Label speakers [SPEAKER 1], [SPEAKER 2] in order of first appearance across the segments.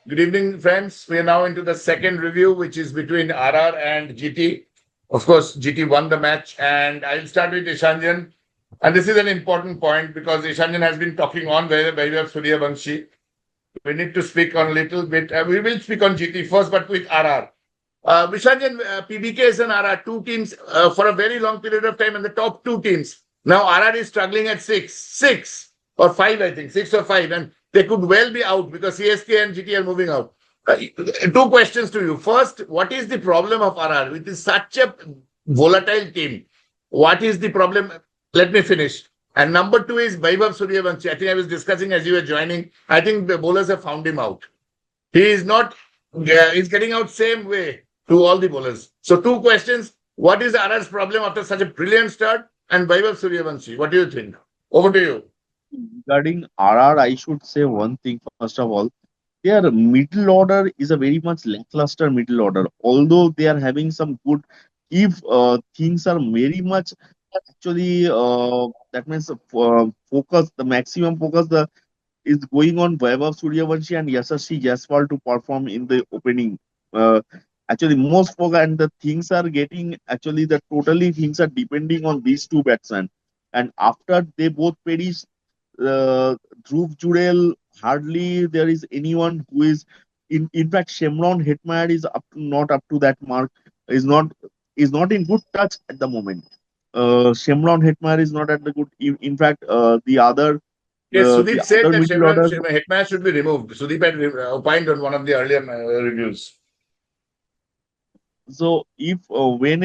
[SPEAKER 1] Good evening, friends. We are now into the second review, which is between RR and GT. Of course, GT won the match, and I'll start with Ishanjan. And this is an important point because Ishanjan has been talking on very well Suryavanshi. We need to speak on a little bit. We will speak on GT first, but with RR. Ishanjan, PBKs and RR, two teams for a very long period of time, and the top two teams. Now RR is struggling at six or five, I think, six or five, and they could well be out because CSK and GT are moving out. Two questions to you. First, what is the problem of RR? It is such a volatile team. What is the problem? Let me finish. And number two is Vaibhav Suryavanshi. I think I was discussing as you were joining. I think the bowlers have found him out. He is not, he's getting out same way to all the bowlers. So two questions. What is RR's problem after such a brilliant start? And Vaibhav Suryavanshi, what do you think? Over to you.
[SPEAKER 2] Regarding RR, I should say one thing first of all. Their middle order is a very much lackluster middle order. Although they are having some good, if things are very much actually that means focus, the maximum focus is going on Vaibhav Suryavanshi and Yashasvi Jaiswal to perform in the opening. Uh, Actually, most focus and the things are getting actually the totally things are depending on these two batsmen. And after they both perish, Dhruv Jurel, hardly there is anyone who is in fact Shemron Hetmeyer is not up to that mark, is not in good touch at the moment. Shemron Hetmeyer is not at the good. In fact,
[SPEAKER 1] Yes,
[SPEAKER 2] the
[SPEAKER 1] Sudip said
[SPEAKER 2] other
[SPEAKER 1] that
[SPEAKER 2] middle
[SPEAKER 1] Chevron
[SPEAKER 2] order.
[SPEAKER 1] Hitman should be removed. Sudip had opined on one of the earlier reviews.
[SPEAKER 2] So if when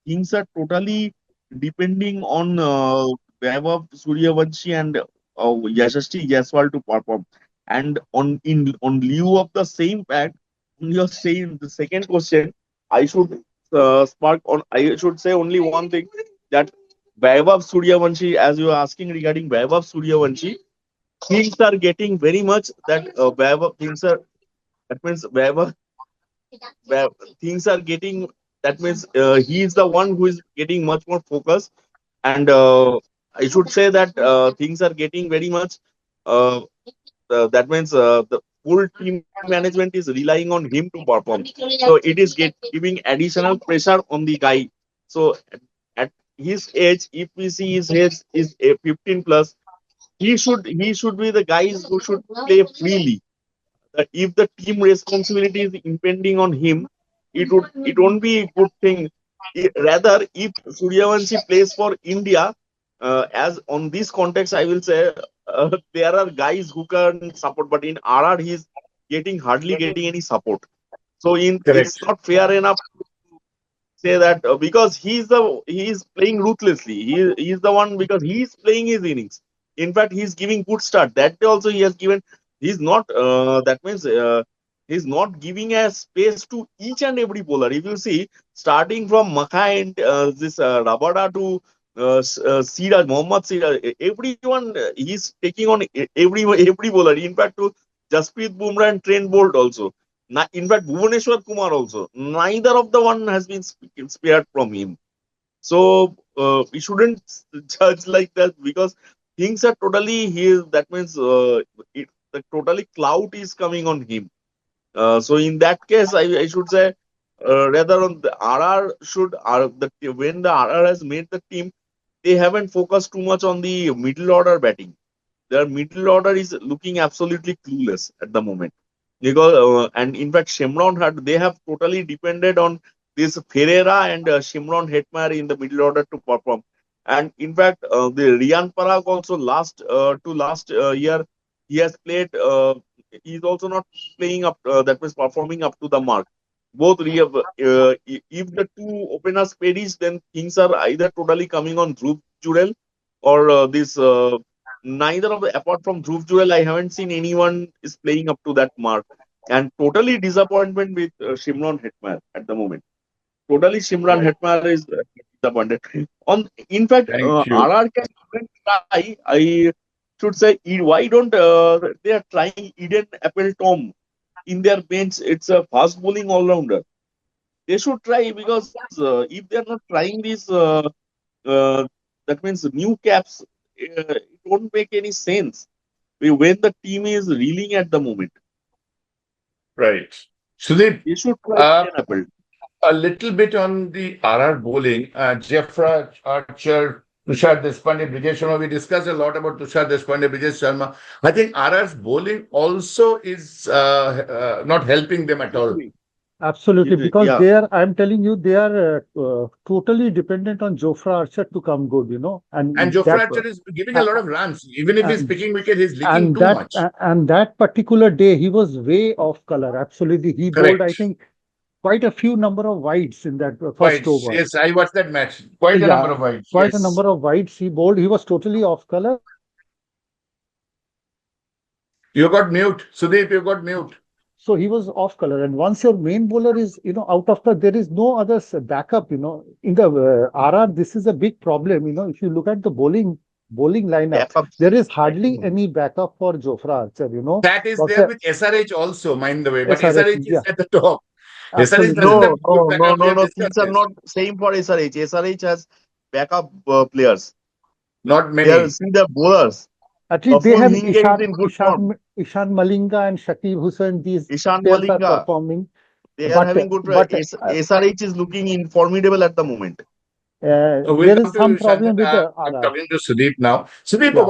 [SPEAKER 2] things are totally depending on Vaibhav Suryavanshi and Yashasvi Jaiswal to perform, and on lieu of the same fact, you're saying the second question, I should spark on. I should say only one thing that Vaibhav Suryavanshi, as you are asking regarding Vaibhav Suryavanshi, things are getting very much that Vaibhav things are that means Vaibhav where things are getting that means he is the one who is getting much more focus and I should say that things are getting very much uh, that means the full team management is relying on him to perform, so it is giving additional pressure on the guy. So at his age, if we see his age is a 15 plus, he should be the guys who should play freely. If the team responsibility is impending on him, it won't be a good thing. Rather, if Suryavanshi plays for India, as on this context, I will say there are guys who can support, but in RR he's getting hardly getting any support. So in it's
[SPEAKER 1] Correct.
[SPEAKER 2] not fair enough to say that because he is playing ruthlessly. He is the one because he is playing his innings. In fact, he's giving good start. That day also he has given. He's not. That means he's not giving a space to each and every bowler. If you see, starting from Makai and this Rabada to Siraj, Mohammad Siraj, everyone he's taking on every bowler. In fact, to Jasprit Bumrah and Trent Bolt also. In fact, Bhuvaneshwar Kumar also. Neither of the one has been spared from him. So we shouldn't judge like that because things are totally here. That means the totally cloud is coming on him. So in that case, I should say rather on the RR should the when the RR has made the team, they haven't focused too much on the middle order batting. Their middle order is looking absolutely clueless at the moment because and in fact Shimron had they have totally depended on this Ferreira and Shimron Hetmeyer in the middle order to perform. And in fact, the Riyan Parag also last year he has played. He's also not playing up. That means performing up to the mark. Both if the two openers perish, then things are either totally coming on Dhruv Jurel or this. Neither of the apart from Dhruv Jurel, I haven't seen anyone is playing up to that mark. And totally disappointment with Shimron Hetmeyer at the moment. Totally Shimron
[SPEAKER 1] Right.
[SPEAKER 2] Hetmeyer is disappointed. In fact,
[SPEAKER 1] Thank you.
[SPEAKER 2] RR can even try. I should say, why don't they are trying Eden Appleton in their bench? It's a fast bowling all rounder. They should try because if they are not trying this, that means new caps. It won't make any sense when the team is reeling at the moment.
[SPEAKER 1] Right. Sudip,
[SPEAKER 2] He should try
[SPEAKER 1] uh,
[SPEAKER 2] pineapple.
[SPEAKER 1] a little bit on the RR bowling. Jofra, Archer, Tushar Deshpande, Brijesh Sharma. We discussed a lot about Tushar Deshpande, Brijesh Sharma. I think RR's bowling also is not helping them at all.
[SPEAKER 3] Absolutely, because
[SPEAKER 2] Yeah,
[SPEAKER 3] they are, I'm telling you, they are totally dependent on Jofra Archer to come good,
[SPEAKER 1] And
[SPEAKER 3] and
[SPEAKER 1] Jofra
[SPEAKER 3] that
[SPEAKER 1] Archer is giving a
[SPEAKER 3] uh,
[SPEAKER 1] lot of runs. Even if he's
[SPEAKER 3] and
[SPEAKER 1] picking wicket, he's leaking
[SPEAKER 3] and
[SPEAKER 1] too
[SPEAKER 3] that
[SPEAKER 1] much.
[SPEAKER 3] and that particular day he was way off color. Absolutely, he bowled, I
[SPEAKER 1] Correct.
[SPEAKER 3] think, quite a few number of wides in that first
[SPEAKER 1] Wides.
[SPEAKER 3] over.
[SPEAKER 1] Yes, I watched that match. Quite a number
[SPEAKER 3] Yeah,
[SPEAKER 1] of wides.
[SPEAKER 3] quite a
[SPEAKER 1] Yes.
[SPEAKER 3] number of wides he bowled. He was totally off color.
[SPEAKER 1] You got mute. Sudeep, you got mute.
[SPEAKER 3] So he was off color. And once your main bowler is, out of color, there is no other backup, In the RR, this is a big problem. If you look at the bowling lineup,
[SPEAKER 2] backups.
[SPEAKER 3] there is hardly any backup for Jofra Archer,
[SPEAKER 1] That is
[SPEAKER 3] Because
[SPEAKER 1] there with SRH also, mind the way. But
[SPEAKER 3] SRH,
[SPEAKER 1] SRH is
[SPEAKER 3] yeah,
[SPEAKER 1] at the top. SRH
[SPEAKER 3] absolutely.
[SPEAKER 1] doesn't have
[SPEAKER 2] No,
[SPEAKER 1] good
[SPEAKER 2] no, no,
[SPEAKER 1] backup. We
[SPEAKER 2] no,
[SPEAKER 1] have
[SPEAKER 2] no.
[SPEAKER 1] discussed
[SPEAKER 2] Things are
[SPEAKER 1] this.
[SPEAKER 2] not same for SRH. SRH has backup players.
[SPEAKER 1] Not
[SPEAKER 2] They are
[SPEAKER 1] many.
[SPEAKER 2] see the bowlers.
[SPEAKER 3] At least they
[SPEAKER 2] Full
[SPEAKER 3] have
[SPEAKER 2] Hinge is in good form.
[SPEAKER 3] Ishan Malinga and Shakib Hussain. These
[SPEAKER 2] Ishan
[SPEAKER 3] players are
[SPEAKER 2] Malinga,
[SPEAKER 3] performing,
[SPEAKER 2] they are
[SPEAKER 3] but
[SPEAKER 2] having good. SRH is looking in formidable at the moment.
[SPEAKER 1] We'll
[SPEAKER 3] there is
[SPEAKER 1] come to
[SPEAKER 3] some
[SPEAKER 1] Ishanjan.
[SPEAKER 3] problem with the
[SPEAKER 1] I'm
[SPEAKER 3] RR.
[SPEAKER 1] talking to Sudip now. Sudip,
[SPEAKER 3] Yeah.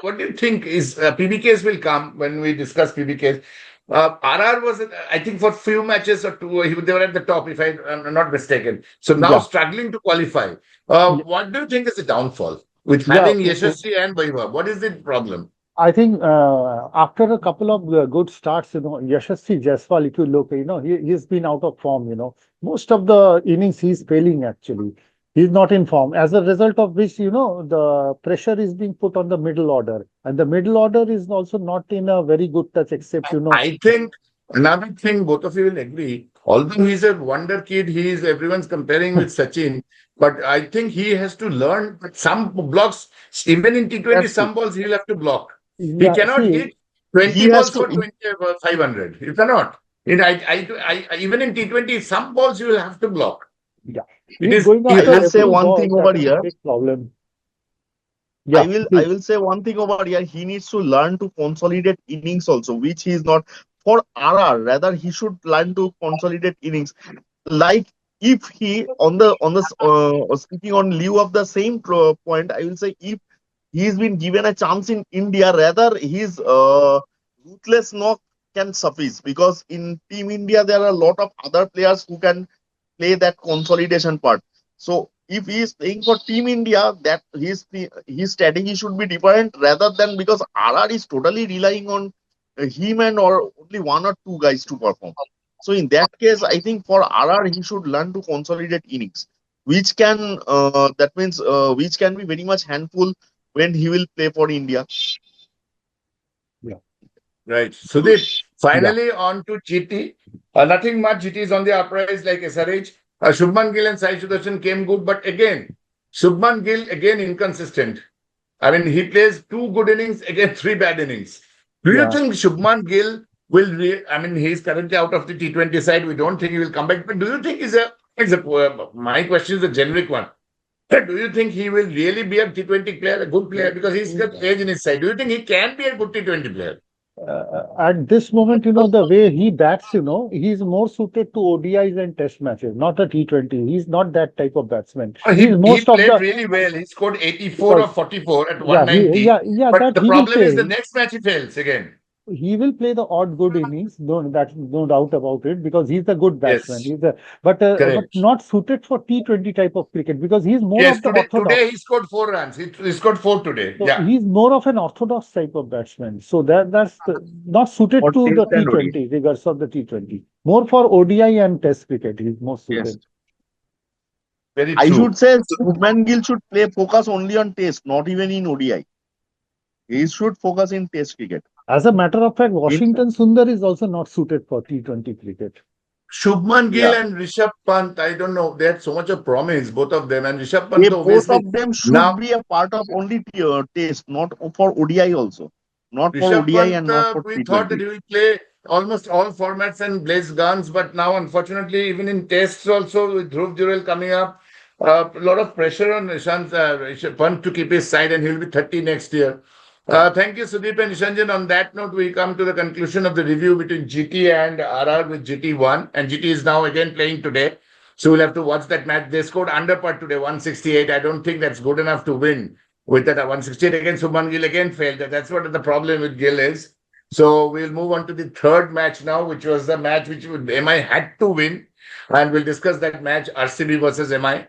[SPEAKER 1] what do you think is PBKs will come when we discuss PBKs? RR was, I think, for few matches or two, they were at the top, if I'm not mistaken. So now
[SPEAKER 3] Yeah.
[SPEAKER 1] struggling to qualify.
[SPEAKER 3] Yeah.
[SPEAKER 1] What do you think is the downfall with
[SPEAKER 3] Yeah.
[SPEAKER 1] having Yashasvi and Vaibhav? What is the problem?
[SPEAKER 3] I think after a couple of good starts, Yashasvi Jaiswal, if you look, he's been out of form, Most of the innings he's failing actually. He's not in form. As a result of which, the pressure is being put on the middle order. And the middle order is also not in a very good touch, except,
[SPEAKER 1] I think another thing both of you will agree, although he's a wonder kid, everyone's comparing with Sachin, but I think he has to learn that some blocks, even in T20,
[SPEAKER 2] That's true.
[SPEAKER 1] some balls he'll have to block. He
[SPEAKER 3] yeah,
[SPEAKER 1] cannot
[SPEAKER 3] see,
[SPEAKER 1] hit 20
[SPEAKER 2] He has
[SPEAKER 1] balls
[SPEAKER 2] to.
[SPEAKER 1] for 20, 500. He cannot. Even in T20, some balls you will have to block.
[SPEAKER 3] yeah,
[SPEAKER 1] It
[SPEAKER 3] he's
[SPEAKER 1] is,
[SPEAKER 3] going
[SPEAKER 2] I
[SPEAKER 3] after
[SPEAKER 2] will say
[SPEAKER 3] every
[SPEAKER 2] one
[SPEAKER 3] ball.
[SPEAKER 2] thing over
[SPEAKER 3] That's a
[SPEAKER 2] here.
[SPEAKER 3] big problem.
[SPEAKER 2] I
[SPEAKER 3] Yeah,
[SPEAKER 2] will I
[SPEAKER 3] please.
[SPEAKER 2] will say one thing over here. He needs to learn to consolidate innings also, which he is not for RR. Rather, he should learn to consolidate innings. Like if he speaking on lieu of the same point, I will say if he's been given a chance in India, rather his ruthless knock can suffice because in Team India there are a lot of other players who can play that consolidation part. So if he is playing for Team India, that his strategy should be different rather than because RR is totally relying on him and or only one or two guys to perform. So in that case, I think for RR he should learn to consolidate innings, which can that means which can be very much handful when he will play for India.
[SPEAKER 3] Yeah,
[SPEAKER 1] right. Sudip,
[SPEAKER 3] yeah,
[SPEAKER 1] finally on to GT. Nothing much. GT is on the uprise like SRH. Shubman Gill and Sai Sudarshan came good, but again, Shubman Gill again inconsistent. I mean, he plays two good innings against three bad innings. Do you
[SPEAKER 3] yeah.
[SPEAKER 1] think Shubman Gill will? I mean, he's currently out of the T20 side. We don't think he will come back. But do you think my question is a generic one. Do you think he will really be a T20 player, a good player? Because he's got age in his side. Do you think he can be a good T20 player?
[SPEAKER 3] At this moment, the way he bats, he's more suited to ODIs and test matches, not a T20. He's not that type of batsman.
[SPEAKER 1] He
[SPEAKER 3] He's
[SPEAKER 1] he
[SPEAKER 3] most of
[SPEAKER 1] played
[SPEAKER 3] the
[SPEAKER 1] really well. He scored 84 or
[SPEAKER 3] because
[SPEAKER 1] 44 at
[SPEAKER 3] yeah,
[SPEAKER 1] 190. But
[SPEAKER 3] that
[SPEAKER 1] the
[SPEAKER 3] he will
[SPEAKER 1] problem is the
[SPEAKER 3] play.
[SPEAKER 1] next match he fails again.
[SPEAKER 3] He will play the odd good innings. That's no doubt about it because he's a good batsman.
[SPEAKER 1] Yes,
[SPEAKER 3] But
[SPEAKER 1] correct.
[SPEAKER 3] not suited for T20 type of cricket because he's more
[SPEAKER 1] Yes,
[SPEAKER 3] of the
[SPEAKER 1] today
[SPEAKER 3] orthodox.
[SPEAKER 1] he scored 4 runs. He scored four today.
[SPEAKER 3] So
[SPEAKER 1] Yeah.
[SPEAKER 3] he's more of an orthodox type of batsman. So not
[SPEAKER 2] For
[SPEAKER 3] suited to
[SPEAKER 2] Test
[SPEAKER 3] the
[SPEAKER 2] and ODI.
[SPEAKER 3] T20 rigors of the T20. More for ODI and Test cricket. He's more
[SPEAKER 2] Yes.
[SPEAKER 3] suited.
[SPEAKER 1] Very
[SPEAKER 2] I
[SPEAKER 1] true.
[SPEAKER 2] should say Shubman Gill should play focus only on Test, not even in ODI. He should focus in Test cricket.
[SPEAKER 3] As a matter of fact,
[SPEAKER 2] In
[SPEAKER 3] Washington Sundar is also not suited for T20 cricket.
[SPEAKER 1] Shubman Gill
[SPEAKER 2] yeah,
[SPEAKER 1] and Rishabh Pant, I don't know. They had so much of promise, both of them. And Rishabh
[SPEAKER 2] they
[SPEAKER 1] Pant,
[SPEAKER 2] both
[SPEAKER 1] obviously,
[SPEAKER 2] of them
[SPEAKER 1] now
[SPEAKER 2] should be a part of only Test, not for ODI also, not for
[SPEAKER 1] Rishabh
[SPEAKER 2] ODI
[SPEAKER 1] Pant,
[SPEAKER 2] and not for
[SPEAKER 1] we thought that
[SPEAKER 2] T20.
[SPEAKER 1] he will play almost all formats and blaze guns. But now, unfortunately, even in tests also, with Dhruv Jurel coming up, a lot of pressure on Rishabh Pant to keep his side, and he will be 30 next year. Thank you, Sudip and Ishanjan. On that note, we come to the conclusion of the review between GT and RR with GT 1. And GT is now again playing today. So we'll have to watch that match. They scored under par today, 168. I don't think that's good enough to win with that 168 again. Shubman Gill again failed. That's what the problem with Gill is. So we'll move on to the third match now, which was the match which MI had to win. And we'll discuss that match, RCB versus MI.